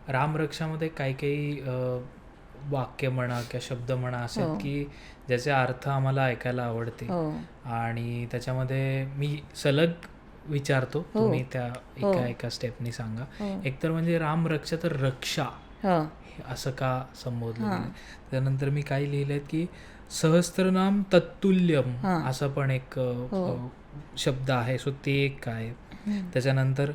रामरक्षामध्ये काही काही वाक्य म्हणा किंवा शब्द म्हणा असे आहेत हो की ज्याचे अर्थ आम्हाला ऐकायला आवडतील. हो आणि त्याच्यामध्ये मी सलग विचारतो, हो तुम्ही त्या हो एका एका स्टेपनी सांगा. हो एक तर म्हणजे रामरक्षा तर रक्षा हो हे असं का संबोधलं हां गेलं. त्यानंतर मी काही लिहिलं की सहस्त्रनाम तत्तुल्यम हां असं पण एक हो शब्द आहे. सो ते एक काय. हम्म, त्याच्यानंतर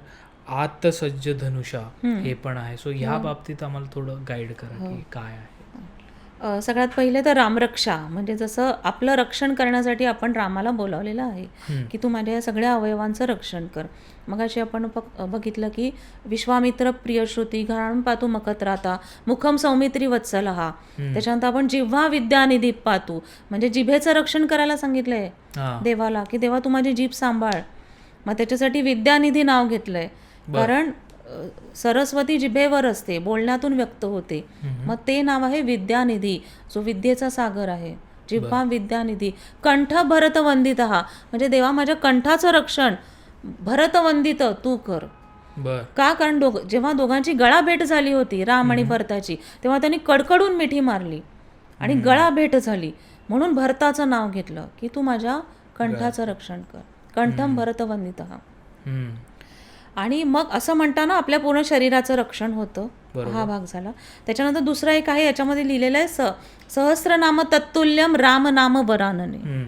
आत्तसज्ज धनुषा हम्म, हे पण आहे. सो ह्या हो बाबतीत आम्हाला थोडं गाईड करा हो की काय आहे. सगळ्यात पहिले तर रामरक्षा म्हणजे जसं आपलं रक्षण करण्यासाठी आपण रामाला बोलावलेलं आहे हम्म, की तू माझ्या या सगळ्या अवयवांचं रक्षण कर. मग अशी आपण बघितलं की विश्वामित्र प्रियश्रुती घराणून पातू मकत्राता मुखम सौमित्री वत्सलहा. हम्म, त्याच्यानंतर आपण जिव्हा विद्यानिधी पातू म्हणजे जिभेचं रक्षण करायला सांगितलंय हां, देवाला की देवा तू माझी जीभ सांभाळ. मग त्याच्यासाठी विद्यानिधी नाव घेतलंय बर. कारण सरस्वती जिभेवर असते, बोलण्यातून व्यक्त होते. हम्म, मग ते नाव आहे विद्यानिधी, जो विद्येचा सागर आहे. बर जिव्हा विद्यानिधी कंठ भरतवंदित हा म्हणजे देवा माझ्या कंठाचं रक्षण भरतवंदित तू कर. बर का कारण जेव्हा दोघांची गळा भेट झाली होती राम आणि भरताची तेव्हा त्यांनी कडकडून मिठी मारली आणि गळा भेट झाली म्हणून भरताचं नाव घेतलं की तू माझ्या कंठाचं रक्षण कर. कंठम भरतवंदित हा. हम्म, आणि मग असं म्हणताना आपल्या पूर्ण शरीराचं रक्षण होतं. बरोबर. हा भाग झाला. त्याच्यानंतर दुसरा एक आहे याच्यामध्ये लिहिलेलं आहे सहस्रनाम तत्तुल्यम राम नाम वरानने. हम्म,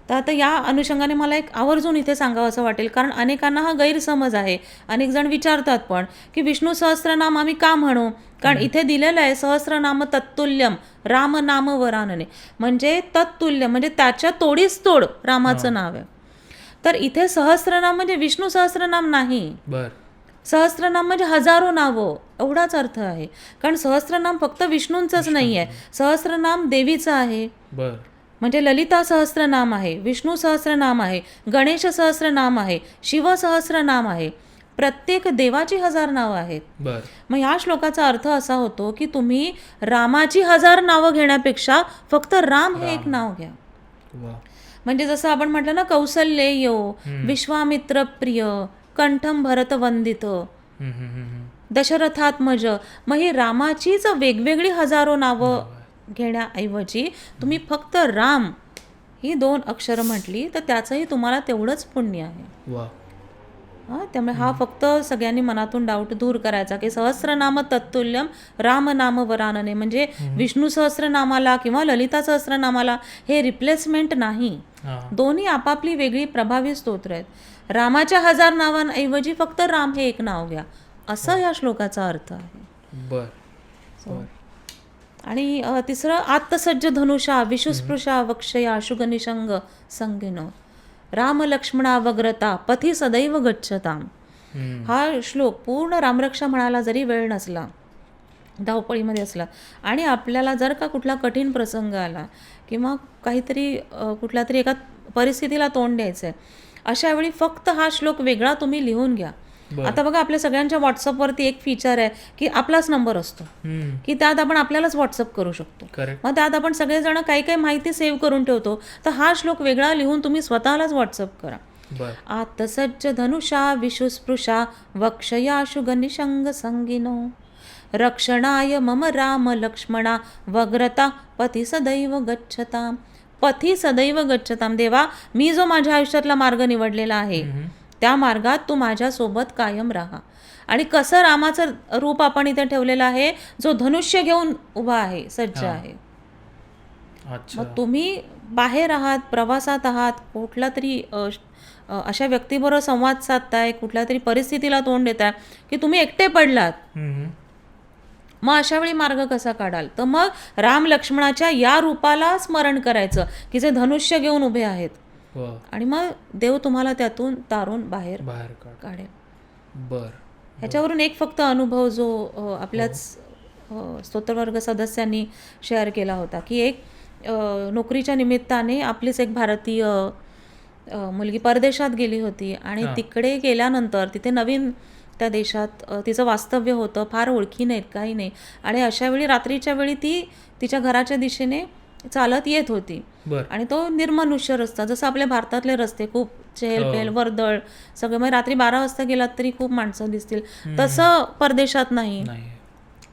तर आता या अनुषंगाने मला एक आवर्जून इथे सांगावं असं वाटेल कारण अनेकांना हा गैरसमज आहे. अनेक जण विचारतात पण की विष्णू सहस्रनाम आम्ही का म्हणू, कारण इथे दिलेलं आहे सहस्रनाम तत्तुल्यम राम नाम वरानने म्हणजे तत्तुल्य म्हणजे त्याच्या तोडीस तोड रामाचं नाव आहे. तर इथे सहस्रनाम म्हणजे विष्णू सहस्रनाम नाही, बर सहस्रनाम म्हणजे हजारो नावं एवढाच अर्थ आहे. कारण सहस्रनाम फक्त विष्णूंचंच नाही आहे, सहस्रनाम देवीचं आहे. बर म्हणजे ललिता सहस्रनाम आहे, विष्णू सहस्रनाम आहे, गणेश सहस्रनाम आहे, शिव सहस्रनाम आहे. प्रत्येक देवाची 1000 नावं आहेत. बर मग ह्या श्लोकाचा अर्थ असा होतो की तुम्ही रामाची 1000 नावं घेण्यापेक्षा फक्त राम हे एक नाव घ्या. वा. म्हणजे जसं आपण म्हटलं ना कौसल्येयो विश्वामित्र प्रिय कंठम भरत वंदित हम्म, हम्म, हम्म, दशरथात्मज. मग ही रामाचीच वेगवेगळी हजारो नावं घेण्याऐवजी तुम्ही फक्त राम ही 2 अक्षरं म्हटली तर त्याचंही तुम्हाला तेवढंच पुण्य आहे. वा. हां त्यामुळे हा फक्त सगळ्यांनी मनातून डाऊट दूर करायचा की सहस्रनाम तत्तुल्यम राम नाम वरानने म्हणजे विष्णू सहस्रनामाला किंवा ललिता सहस्रनामाला हे रिप्लेसमेंट नाही. हां, दोन्ही आपापली वेगळी प्रभावी स्तोत्र आहेत. रामाच्या 1000 नावांऐवजी फक्त राम हे एक नाव घ्या असं या श्लोकाचा अर्थ आहे. बर बर आणि तिसरं आत्तसज्ज धनुषा विशुस्पृशा वक्षया शुगनिशंग संगिन राम लक्ष्मणा वग्रता पथी सदैव गच्छताम. हम्म, हा श्लोक पूर्ण रामरक्षा म्हणायला जरी वेळ नसला, धावपळीमध्ये असला आणि आपल्याला जर का कुठला कठीण प्रसंग आला किंवा काहीतरी कुठल्या तरी एका परिस्थितीला तोंड द्यायचं आहे, अशा वेळी फक्त हा श्लोक वेगळा तुम्ही लिहून घ्या. बर आता बघा आपल्या सगळ्यांच्या व्हॉट्सअपवरती एक फीचर आहे की आपलाच नंबर असतो हम्म, की त्यात आपण आपल्यालाच व्हॉट्सअप करू शकतो. करेक्ट. मग त्यात आपण सगळेजण काही काही माहिती सेव्ह करून ठेवतो. तर हा श्लोक वेगळा लिहून तुम्ही स्वतःलाच व्हॉट्सअप करा. बर आत्तसज्ज धनुषा विशुस्पृशा वक्षया शुगनिशंग संगिनो रक्षणाय मम राम लक्ष्मणा वग्रता पथी सदैव गच्छताम. पथी सदैव गच्छताम. देवा मी जो माझ्या आयुष्यातला मार्ग निवडलेला आहे त्या मार्गात तू माझ्यासोबत कायम राहा. आणि कसं रामाचं रूप आपण इथे ठेवलेलं आहे, जो धनुष्य घेऊन उभा आहे, सज्ज आहे. अच्छा. मग तुम्ही बाहेर आहात, प्रवासात आहात, कुठला तरी अशा व्यक्तीबरोबर संवाद साधताय, कुठल्या तरी परिस्थितीला तोंड देताय की तुम्ही एकटे पडलात, हम्म, मग अशा वेळी मार्ग कसा काढाल. तर मग राम लक्ष्मणाच्या या रूपाला स्मरण करायचं की जे धनुष्य घेऊन उभे आहेत वा. आणि मग देव तुम्हाला त्यातून तारून बाहेर बाहेर काढ. काढेल. बर ह्याच्यावरून एक फक्त अनुभव जो आपल्याच स्तोत्रवर्ग सदस्यांनी शेअर केला होता की एक नोकरीच्या निमित्ताने आपलीच एक भारतीय मुलगी परदेशात गेली होती आणि तिकडे गेल्यानंतर तिथे नवीन त्या देशात तिचं वास्तव्य होतं, फार ओळखी नाहीत काही नाही. आणि अशा वेळी रात्रीच्या वेळी ती तिच्या घराच्या दिशेने चालत येत होती बर आणि तो निर्मनुष्य रस्ता, जसं आपल्या भारतातले रस्ते खूप चेहलपेहल वर्दळ सगळं, मग रात्री 12 वाजता गेलात तरी खूप माणसं दिसतील, तसं परदेशात नाही. नाही.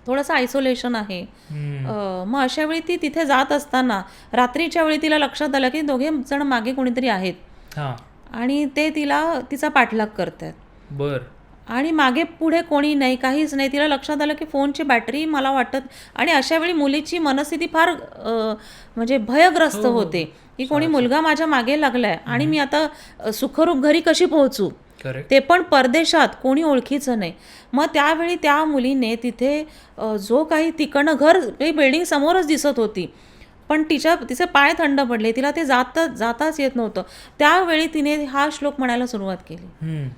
थोडंसं आयसोलेशन आहे. हम्म. मग अशा वेळी ती तिथे जात असताना रात्रीच्या वेळी तिला लक्षात आलं की दोघे जण मागे कोणीतरी आहेत हा. आणि ते तिचा पाठलाग करतायत बर. आणि मागे पुढे कोणी नाही, काहीच नाही. तिला लक्षात आलं की फोनची बॅटरी मला वाटत, आणि अशा वेळी मुलीची मनस्थिती फार म्हणजे भयग्रस्त हो. होते की कोणी मुलगा माझ्या मागे लागलाय आणि मी आता सुखरूप घरी कशी पोहोचू, करेक्ट. ते पण परदेशात, कोणी ओळखीचं नाही. मग त्यावेळी त्या मुलीने तिथे जो काही तिकडनं घर बिल्डिंग समोरच दिसत होती, पण तिचे पाय थंड पडले, तिला ते जाताच येत नव्हतं. त्यावेळी तिने हा श्लोक म्हणायला सुरुवात केली हम्म.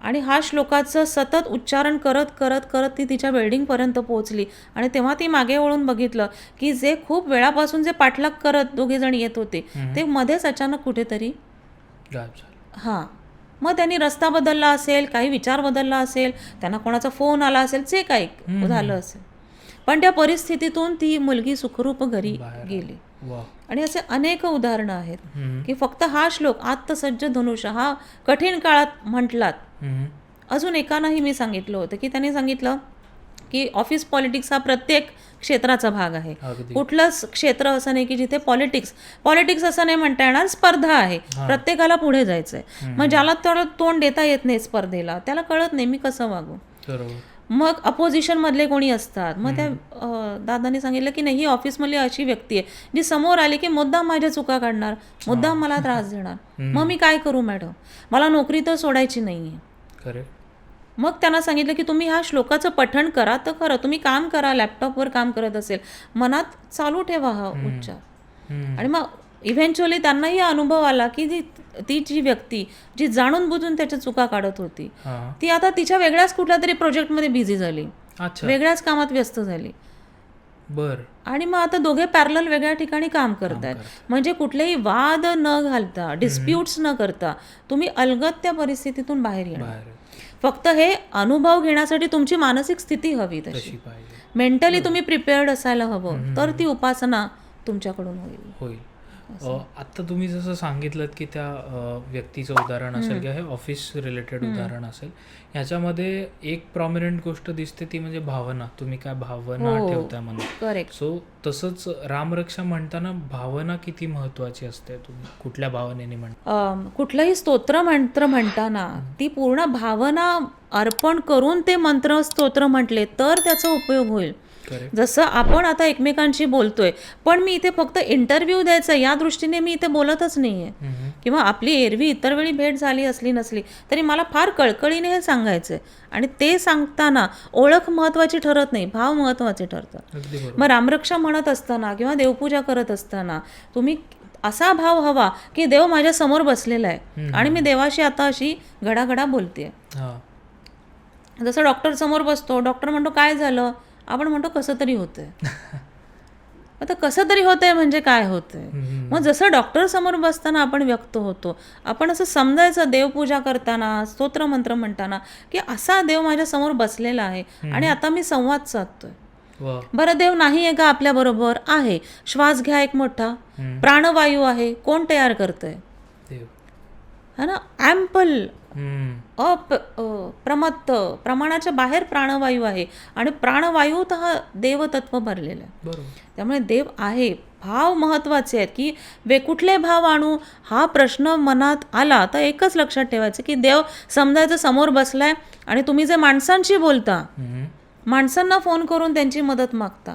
आणि हा श्लोकाचं सतत उच्चारण करत करत करत ती तिच्या बिल्डिंगपर्यंत पोहोचली. आणि तेव्हा ती मागे वळून बघितलं की जे खूप वेळापासून जे पाठलाग करत दोघे जण येत होते ते मध्येच अचानक कुठेतरी गायब झालं. हां. मग त्यांनी रस्ता बदलला असेल, काही विचार बदलला असेल, त्यांना कोणाचा फोन आला असेल, जे काही झालं असेल, पण त्या परिस्थितीतून ती मुलगी सुखरूप घरी बाहेर गेली. वा. आणि असे अनेक उदाहरणं आहेत हम्म. की फक्त हा श्लोक आत्तसज्ज धनुष्य हा कठीण काळात म्हटलात. हम्म. अजून एकानंही मी सांगितलं होतं की त्यांनी सांगितलं की ऑफिस पॉलिटिक्स हा प्रत्येक क्षेत्राचा भाग आहे. अगदी. कुठलंच क्षेत्र असं नाही की जिथे पॉलिटिक्स असं नाही म्हणता येणार, स्पर्धा आहे, प्रत्येकाला पुढे जायचंय. मग ज्याला तेवढं तोंड देता येत नाही स्पर्धेला, त्याला कळत नाही मी कसं वागू. बरोबर. मग अपोजिशन मधले कोणी असतात, मग त्या दादांनी सांगितलं की नाही, ही ऑफिसमधली अशी व्यक्ती आहे जी समोर आली की मुद्दाम माझ्या चुका काढणार, मुद्दाम मला त्रास देणार. मग मी काय करू मॅडम, मला नोकरी तर सोडायची नाहीये. करेक्ट. मग त्यांना सांगितलं की तुम्ही ह्या श्लोकाचं पठण करा तर खरं, तुम्ही काम करा, लॅपटॉपवर काम करत असेल, मनात चालू ठेवा हा उच्चार. हम्म. आणि मग इव्हेंच्युअली त्यांनाही अनुभव आला की ती जी व्यक्ती जी जाणून बुजून त्याच्या चुका काढत होती, हा. ती आता तिच्या वेगळ्याच कुठल्या तरी प्रोजेक्टमध्ये बिझी झाली, अच्छा. वेगळ्याच कामात व्यस्त झाली. बर. आणि मग आता दोघे पॅरलल वेगळ्या ठिकाणी काम करतायत. म्हणजे कुठलेही वाद न घालता, डिस्प्यूट्स न करता तुम्ही अलगद त्या परिस्थितीतून बाहेर येणार. बाहेर फक्त हे अनुभव घेण्यासाठी तुमची मानसिक स्थिती हवी, तशी तशी पाहिजे. मेंटली तुम्ही प्रिपेअर्ड असायला हवं, तर ती उपासना तुमच्याकडून होईल. होईल. आत्ता तुम्ही जसं सांगितलं की त्या व्यक्तीचं उदाहरण असेल किंवा हे ऑफिस रिलेटेड उदाहरण असेल, ह्याच्यामध्ये एक प्रॉमिनंट गोष्ट दिसते ती म्हणजे भावना. तुम्ही काय भावना ठेवताय मनात. करेक्ट. सो तसंच रामरक्षा म्हणताना भावना किती महत्वाची असते, तुम्ही कुठल्या भावनेने म्हणता? कुठलंही स्तोत्र मंत्र म्हणताना ती पूर्ण भावना अर्पण करून ते मंत्र स्तोत्र म्हटले तर त्याचा उपयोग होईल. करेक्ट. जसं आपण आता एकमेकांशी बोलतोय, पण मी इथे फक्त इंटरव्ह्यू द्यायचा या दृष्टीने मी इथे बोलतच नाहीये, किंवा आपली एरवी इतर वेळी भेट झाली असली नसली तरी मला फार कळकळीने हे सांगायचंय. आणि ते सांगताना ओळख महत्वाची ठरत नाही, भाव महत्वाचे ठरतात. अगदी बरोबर. मग रामरक्षा म्हणत असताना किंवा देवपूजा करत असताना तुम्ही असा भाव हवा की देव माझ्या समोर बसलेला आहे आणि मी देवाशी आता अशी घडाघडा बोलते. हा. जसं डॉक्टर समोर बसतो, डॉक्टर म्हणतो काय झालं, आपण म्हणतो कसं तरी होतंय. आता कसं तरी होतंय म्हणजे काय होतंय. मग जसं डॉक्टर समोर बसताना आपण व्यक्त होतो, आपण असं समजायचं देवपूजा करताना, स्तोत्रमंत्र म्हणताना की असा देव माझ्या समोर बसलेला आहे आणि आता मी संवाद साधतोय. वा. बरं, देव नाही आहे का आपल्या बरोबर? आहे. श्वास घ्या एक मोठा, प्राणवायू आहे, कोण तयार करतंय? देव. है ना. ॲम्पल, हम्म. प्रमत्त, प्रमाणाच्या बाहेर प्राणवायू आहे आणि प्राणवायूत हा देवतत्व भरलेलं आहे. बरोबर. त्यामुळे देव आहे. भाव महत्त्वाचे आहेत की कुठले भाव आणू, हा प्रश्न मनात आला तर एकच लक्षात ठेवायचं की देव समजायचं समोर बसलाय आणि तुम्ही जे माणसांशी बोलता, माणसांना फोन करून त्यांची मदत मागता,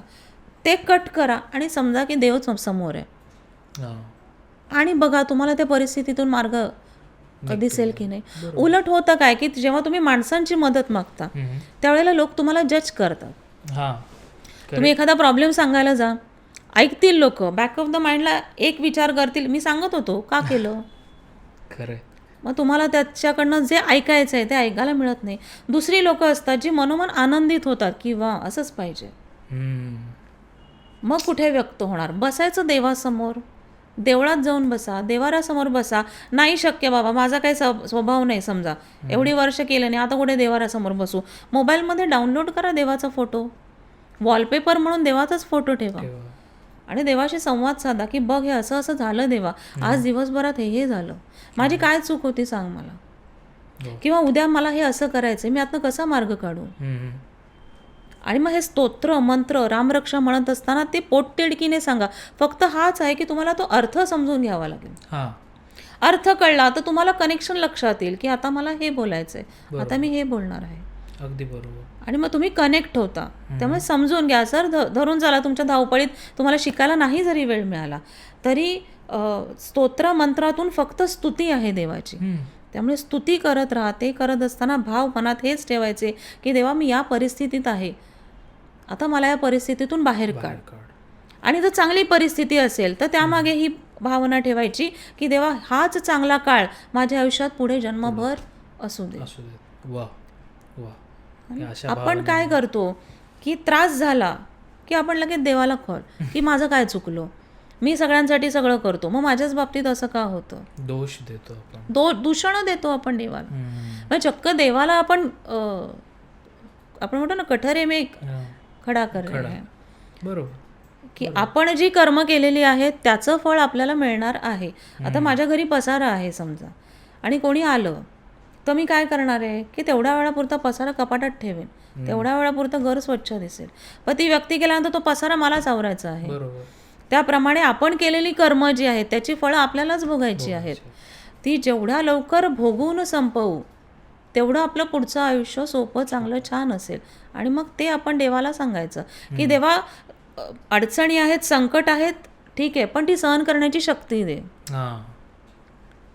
ते कट करा आणि समजा की देव समोर आहे. हा. आणि बघा तुम्हाला त्या परिस्थितीतून मार्ग दिसेल की नाही. उलट होतं काय की जेव्हा तुम्ही माणसांची मदत मागता त्यावेळेला लोक तुम्हाला जज करतात. हा. तुम्ही एखादा प्रॉब्लेम सांगायला जा, ऐकतील लोक, बॅक ऑफ द माइंडला एक विचार करतील, मी सांगत होतो का केलं. खरं. मग तुम्हाला त्याच्याकडनं जे ऐकायचं आहे ते ऐकायला मिळत नाही. दुसरी लोक असतात जी मनोमन आनंदित होतात की वा असंच पाहिजे. मग कुठे व्यक्त होणार? बसायचं देवासमोर, देवळात जाऊन बसा, देवाऱ्यासमोर बसा. नाही शक्य बाबा, माझा काही स्वभाव नाही, समजा एवढी वर्ष केलं नाही, आता कुठे देवाऱ्यासमोर बसू. मोबाईलमध्ये डाउनलोड करा देवाचा फोटो, वॉलपेपर म्हणून देवाचाच फोटो ठेवा आणि देवाशी संवाद साधा की बघ हे असं असं झालं देवा, आज दिवसभरात हे झालं, माझी काय चूक होती सांग मला, किंवा उद्या मला हे असं करायचं, मी आतनं कसा मार्ग काढू. आणि मग हे स्तोत्र मंत्र रामरक्षा म्हणत असताना ते पोटतिडकीने सांगा. फक्त हाच आहे की तुम्हाला तो अर्थ समजून घ्यावा लागेल. हां. अर्थ कळला तर तुम्हाला कनेक्शन लक्षात येईल की आता मला हे बोलायचंय, आता मी हे बोलणार आहे. अगदी बरोबर. आणि मग तुम्ही कनेक्ट होता. त्यामुळे समजून घ्या. सर धरून झाला तुमच्या धावपळीत तुम्हाला शिकायला नाही जरी वेळ मिळाला तरी स्तोत्र मंत्रातून फक्त स्तुती आहे देवाची. त्यामुळे स्तुती करत राहा. ते करत असताना भाव मनात हेच ठेवायचे की देवा मी या परिस्थितीत आहे, आता मला या परिस्थितीतून बाहेर काढ. आणि जर चांगली परिस्थिती असेल तर त्यामागे ही भावना ठेवायची की देवा हाच चांगला काळ माझ्या आयुष्यात पुढे जन्मभर असू दे. वा वा. आपण काय करतो की त्रास झाला की आपण लगेच देवाला कळ की माझं काय चुकलं, मी सगळ्यांसाठी सगळं करतो, मग माझ्याच बाबतीत असं का होतं. दोष देतो आपण, दूषण देतो आपण देवाला. मग चक्क देवाला आपण म्हणतो ना कठरे में खडा कर रहे हैं. बरोबर. की आपण जी कर्म केलेली आहेत त्याचं फळ आपल्याला मिळणार आहे. आता माझ्या घरी पसारा आहे समजा आणि कोणी आलं तर मी काय करणार आहे की तेवढ्या वेळापुरता पसारा कपाटात ठेवेन, तेवढ्या वेळापुरतं घर स्वच्छ दिसेल. पण ती व्यक्ती गेल्यानंतर तो पसारा मलाच आवरायचा आहे. त्याप्रमाणे आपण केलेली कर्म जी आहेत त्याची फळं आपल्यालाच भोगायची आहेत. ती जेवढ्या लवकर भोगून संपवू तेवढं आपलं पुढचं आयुष्य सोपं चांगलं छान असेल. आणि मग ते आपण देवाला सांगायचं की देवा अडचणी आहेत, संकट आहेत, ठीक आहे, पण ती सहन करण्याची शक्ती दे.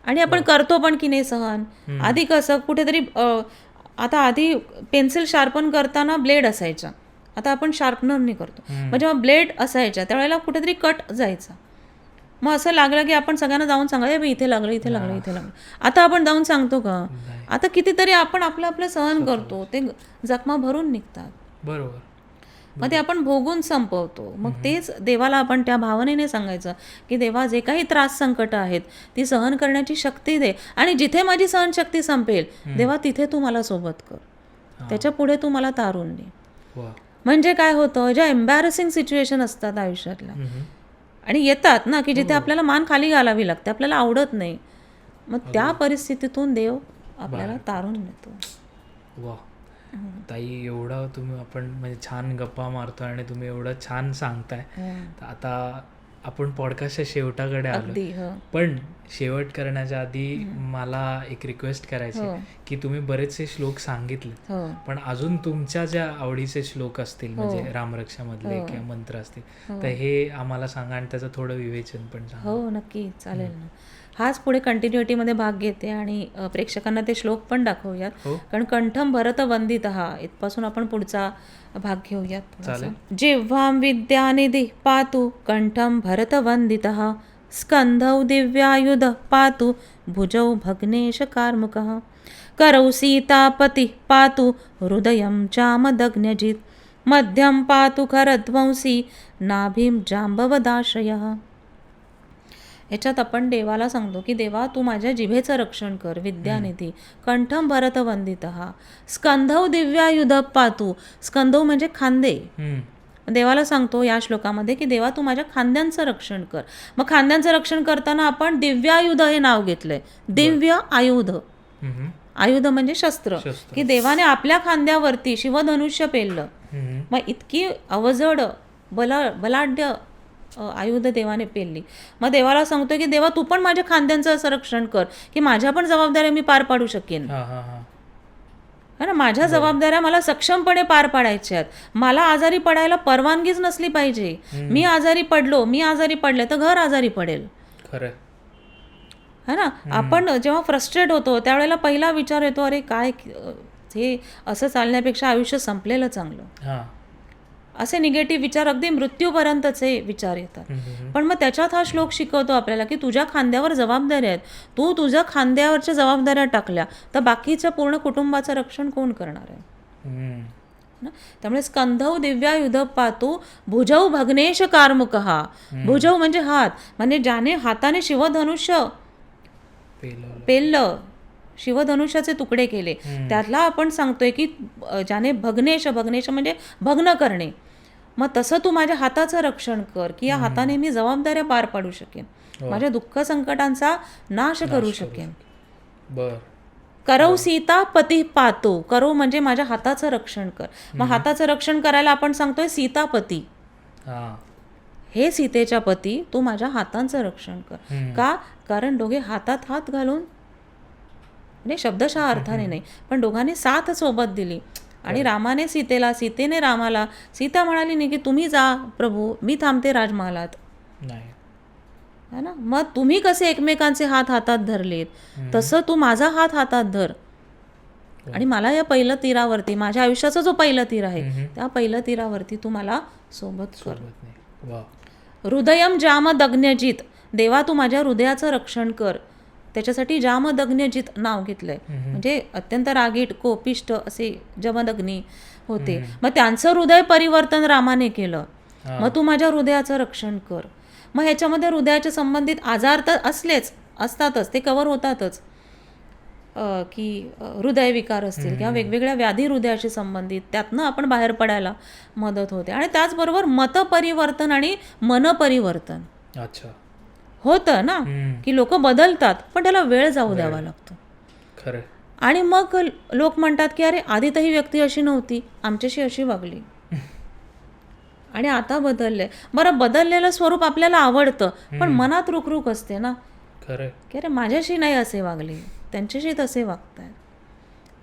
आणि आपण करतो पण की नाही सहन. आधी कसं कुठेतरी आता आधी पेन्सिल शार्पन करताना ब्लेड असायचा, आता आपण शार्पनरनी करतो. मग जेव्हा ब्लेड असायच्या त्यावेळेला कुठेतरी कट जायचा, मग असं लागलं की आपण सगळ्यांना जाऊन सांगा मी इथे लागलं इथे लागलं इथे लागलं. आता आपण जाऊन सांगतो का? आता कितीतरी आपण आपलं आपलं सहन करतो, ते जखमा भरून निघतात. बरोबर. मग ते आपण भोगून संपवतो. मग तेच देवाला आपण त्या भावनेने सांगायचं की देवा जे काही त्रास संकट आहेत ती सहन करण्याची शक्ती दे, आणि जिथे माझी सहनशक्ती संपेल देवा तिथे तू मला सोबत कर, त्याच्या पुढे तू मला तारून दे. म्हणजे काय होतं, ज्या एम्बॅरसिंग सिच्युएशन असतात आयुष्यातल्या आणि येतात ना की जिथे आपल्याला मान खाली घालावी लागते, आपल्याला आवडत नाही, मग त्या परिस्थितीतून देव आपल्याला तारून देतो. वा ताई, एवढं तुम्ही आपण म्हणजे छान गप्पा मारतो आणि तुम्ही एवढं छान सांगताय. आता आपण पॉडकास्टच्या शेवटाकडे आलो, पण शेवट करण्याच्या आधी मला एक रिक्वेस्ट करायची की तुम्ही बरेचसे श्लोक सांगितले, पण अजून तुमच्या ज्या आवडीचे श्लोक असतील म्हणजे रामरक्षामधले किंवा मंत्र असतील तर हे आम्हाला सांगा आणि त्याचं थोडं विवेचन पण सांगा. हो नक्की, चालेल ना. हाच पुढे कंटिन्युटीमध्ये भाग घेते आणि प्रेक्षकांना ते श्लोक पण दाखवूयात. कारण कंठम भरत वंदित इथपासून आपण पुढचा भाग घेऊयात. जिह्वां विद्यानिधी पातु कंठम भरत वंदित, स्कंधौ दिव्यायुध पातु भुजौ भग्नेश कार्मुकः, करौ सीतापति पातु हृदयं चामदग्न्यजित्, मध्यम पातु खरध्वंसी नाभिं जांबवदाश्रयः. ह्याच्यात आपण देवाला सांगतो की देवा तू माझ्या जिभेचं रक्षण कर, विद्यानिधी, कंठम भरत वंदित, स्कंधौ दिव्यायुध पातू. स्कंधौ म्हणजे खांदे. देवाला सांगतो या श्लोकामध्ये की देवा तू माझ्या खांद्यांचं रक्षण कर. मग खांद्यांचं रक्षण करताना आपण दिव्यायुध हे नाव घेतलंय. दिव्य आयुध, आयुध म्हणजे शस्त्र, की देवाने आपल्या खांद्यावरती शिवधनुष्य पेललं. मग इतकी अवजड बलाढ्य आयुध देवाने पेलली. मग देवाला सांगतोय की देवा तू पण माझ्या खांद्यांचं असं रक्षण कर की माझ्या पण जबाबदाऱ्या मी पार पाडू शकेन. ना माझ्या जबाबदाऱ्या मला सक्षमपणे पार पाडायच्या आहेत. मला आजारी पडायला परवानगीच नसली पाहिजे. मी आजारी पडले तर घर आजारी पडेल. खरं है ना. आपण जेव्हा फ्रस्ट्रेट होतो त्यावेळेला पहिला विचार येतो अरे काय हे असं चालण्यापेक्षा आयुष्य संपलेलं चांगलं. असे निगेटिव्ह विचार अगदी मृत्यूपर्यंतचे विचार येतात. पण मग त्याच्यात हा श्लोक शिकवतो आपल्याला की तुझ्या खांद्यावर जबाबदाऱ्या आहेत, तू तुझ्या खांद्यावरच्या जबाबदाऱ्या टाकल्या तर बाकीच्या पूर्ण कुटुंबाचं रक्षण कोण करणार आहे. त्यामुळे स्कंधौ दिव्यायुध पातू भुजौ भग्नेश कार्मुकः. भुजौ म्हणजे हात, म्हणजे ज्याने हाताने शिवधनुष्य पेललं, शिवधनुष्याचे तुकडे केले, त्यातला आपण सांगतोय की ज्याने भग्नेश म्हणजे भग्न करणे. मग तसं तू माझ्या हाताचं रक्षण कर की या हाताने मी जबाबदाऱ्या पार पाडू शकेन, माझ्या दुःख संकटांचा नाश करू शकेन. करौ सीता पती पातो. करो म्हणजे माझ्या हाताचं रक्षण कर. मग हाताचं रक्षण करायला आपण सांगतोय सीतापती. हा. हे सीतेच्या पती, तू माझ्या हातांचं रक्षण कर. का? कारण दोघे हातात हात घालून, म्हणजे शब्दशः अर्थाने नाही, पण दोघांनी साथ सोबत दिली. आणि रामाने सीतेला, सीतेने रामाला. सीता म्हणाली नाही की तुम्ही जा प्रभू, मी थांबते राजमहालात. नाही. है ना. मग तुम्ही कसे एकमेकांचे हात हातात धरलेत, तसं तू माझा हात हातात धर. आणि मला या पहिलं तीरावरती, माझ्या आयुष्याचा जो पहिलं तीर आहे, त्या पहिलं तीरावरती तू मला सोबत कर. सोबत नाही. वा. हृदयम जामदग्न्यजित. देवा तू माझ्या हृदयाचं रक्षण कर. त्याच्यासाठी जामदग्न्यजित नाव घेतलंय. म्हणजे अत्यंत रागीट, कोपिष्ट असे जमदग्नी होते. मग त्यांचं हृदय परिवर्तन रामाने केलं. मग तू माझ्या हृदयाचं रक्षण कर. मग ह्याच्यामध्ये हृदयाच्या संबंधित आजार तर असतातच, ते कव्हर होतातच, की हृदयविकार असतील किंवा वेगवेगळ्या व्याधी हृदयाशी संबंधित, त्यातनं आपण बाहेर पडायला मदत होते. आणि त्याचबरोबर मतपरिवर्तन आणि मनपरिवर्तन अच्छा. होतं ना, की लोक बदलतात, पण त्याला वेळ जाऊ द्यावा लागतो. खरं. आणि मग लोक म्हणतात की अरे आधी तर ही व्यक्ती अशी नव्हती, आमच्याशी अशी वागली आणि आता बदलले. बरं, बदललेलं स्वरूप आपल्याला आवडतं, पण मनात रुखरुख असते ना, खरं की अरे माझ्याशी नाही असे वागले, त्यांच्याशी तसे वागतायत.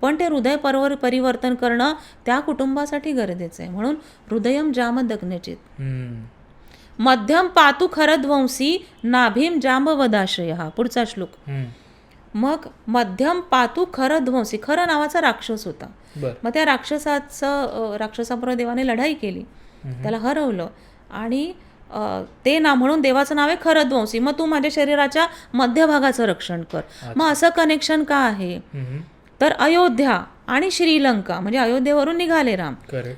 पण ते हृदय परिवर्तन करणं त्या कुटुंबासाठी गरजेचं आहे. म्हणून हृदयम जामदग्न्यजित. मध्यम पातू खरध्वंसी नाभीम जांबवदाश्रय. हा पुढचा श्लोक. मग मध्यम पातू खरध्वंसी. खर नावाचा राक्षस होता. मग त्या राक्षसाबरोबर देवाने लढाई केली, त्याला हरवलं. आणि ते ना म्हणून देवाचं नाव आहे खरध्वंसी. मग तू माझ्या शरीराच्या मध्यभागाचं रक्षण कर. मग असं कनेक्शन का आहे तर अयोध्या आणि श्रीलंका, म्हणजे अयोध्येवरून निघाले राम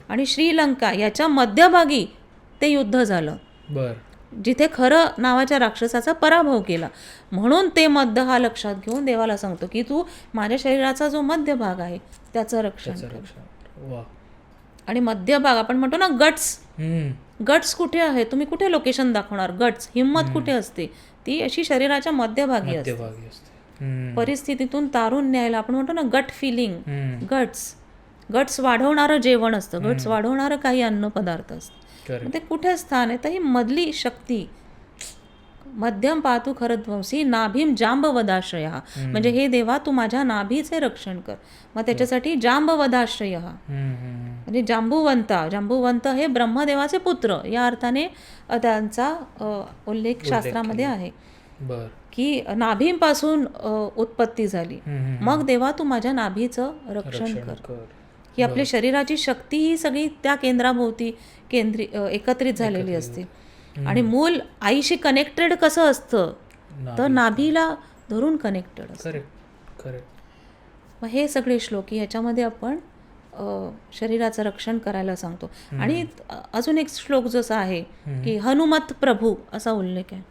आणि श्रीलंका याच्या मध्यभागी ते युद्ध झालं, जिथे खरं नावाच्या राक्षसाचा पराभव केला. म्हणून ते मध्य हा लक्षात घेऊन देवाला सांगतो की तू माझ्या शरीराचा जो मध्यभाग आहे त्याचं रक्षण कर. आणि मध्यभाग आपण म्हणतो ना गट्स. गट्स कुठे आहे? तुम्ही कुठे लोकेशन दाखवणार? गट्स, हिंमत कुठे असते? ती अशी शरीराच्या मध्यभागी असते. परिस्थितीतून तारून न्यायला आपण म्हणतो ना गट फिलिंग. गट्स वाढवणारं जेवण असतं, गट्स वाढवणारं काही अन्न पदार्थ असतं. ते कुठे स्थान आहे? तर ही मधली शक्ती. मध्यम पातू खरध्वंसी नाभीम जांबवदाश्रय. म्हणजे हे देवा तू माझ्या नाभीचे रक्षण कर. मग त्याच्यासाठी जांबवदाश्रय म्हणजे जांबुवंत हे ब्रह्मदेवाचे पुत्र या अर्थाने त्यांचा उल्लेख शास्त्रामध्ये आहे की नाभींपासून उत्पत्ती झाली. मग देवा तू माझ्या नाभीचं रक्षण कर. ही आपली शरीराची शक्ती ही सगळी त्या केंद्राभोवती एकत्रित झालेली असते. आणि मूल आईशी कनेक्टेड कसं असतं तर नाभीला धरून कनेक्टेड असतं. मग हे सगळे श्लोक ह्याच्यामध्ये आपण शरीराचं रक्षण करायला सांगतो. आणि अजून एक श्लोक जसा आहे की हनुमत प्रभू असा उल्लेख आहे.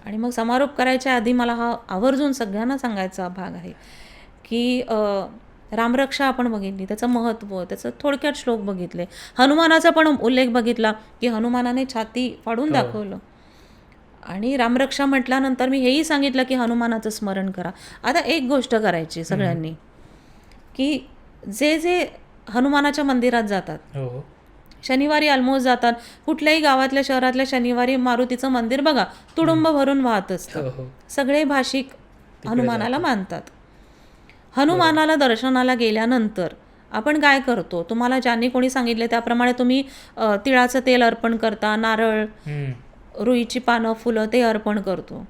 आणि मग समारोप करायच्या आधी मला हा आवर्जून सगळ्यांना सांगायचा भाग आहे की रामरक्षा आपण बघितली, त्याचं महत्त्व, त्याचं थोडक्यात श्लोक बघितले. हनुमानाचा पण उल्लेख बघितला की हनुमानाने छाती फाडून दाखवलं. आणि रामरक्षा म्हटल्यानंतर मी हेही सांगितलं की हनुमानाचं स्मरण करा. आता एक गोष्ट करायची सगळ्यांनी की जे हनुमानाच्या मंदिरात जातात, शनिवारी ऑलमोस्ट जातात, कुठल्याही गावातल्या शहरातल्या शनिवारी मारुतीचं मंदिर बघा तुडुंब भरून वाहत असतं. सगळे भाषिक हनुमानाला मानतात. हनुमानाला दर्शनाला गेल्यानंतर आपण काय करतो? तुम्हाला ज्यांनी कोणी सांगितले त्याप्रमाणे तुम्ही तिळाचं तेल अर्पण करता, नारळ, रुईची पानं, फुलं ते अर्पण करतो.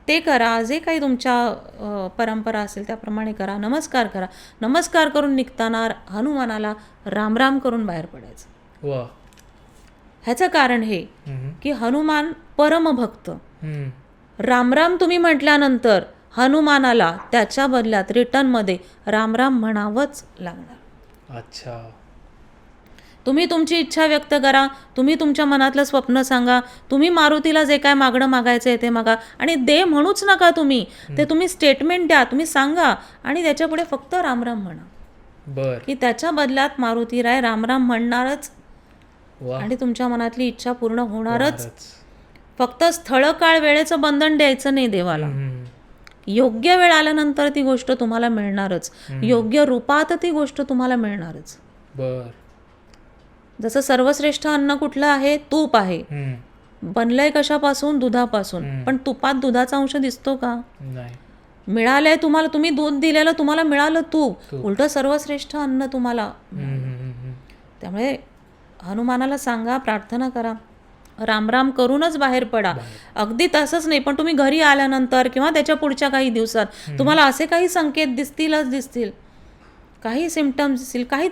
ते करा. जे काही तुमच्या परंपरा असेल त्याप्रमाणे करा. नमस्कार करा. नमस्कार करून निघताना हनुमानाला रामराम करून बाहेर पडायचं. ह्याचं कारण हे की हनुमान परमभक्त. रामराम तुम्ही म्हटल्यानंतर हनुमानाला त्याच्या बदल्यात रिटर्नमध्ये रामराम म्हणावंच लागणार. अच्छा. तुम्ही तुमची इच्छा व्यक्त करा, तुम्ही तुमच्या मनातलं स्वप्न सांगा, तुम्ही मारुतीला जे काय मागणं मागायचं आहे ते मागा. आणि दे म्हणूच नका तुम्ही, ते तुम्ही स्टेटमेंट द्या, तुम्ही सांगा आणि त्याच्यापुढे फक्त रामराम म्हणा. की त्याच्या बदल्यात मारुती राय रामराम म्हणणारच आणि तुमच्या मनातली इच्छा पूर्ण होणारच. फक्त स्थळ काळ वेळेचं बंधन द्यायचं नाही देवाला. योग्य वेळ आल्यानंतर ती गोष्ट तुम्हाला मिळणारच, योग्य रूपात ती गोष्ट तुम्हाला मिळणारच. बर. जसं सर्वश्रेष्ठ अन्न कुठलं आहे? तूप आहे. हम्म. बनलंय कशापासून? दुधापासून. पण तुपात दुधाचा अंश दिसतो का? नाही. मिळालंय तुम्हाला, तुम्ही दूध दिलेलं, तुम्हाला मिळालं तूप. तूप. उलट सर्वश्रेष्ठ अन्न तुम्हाला. हम्म. त्यामुळे हनुमानाला सांगा, प्रार्थना करा, रामराम करूनच बाहेर पडा. अगदी तसंच नाही, पण तुम्ही घरी आल्यानंतर किंवा त्याच्या पुढच्या काही दिवसात तुम्हाला असे काही संकेत दिसतील, काही सिम्पटम्स दिसतील, काही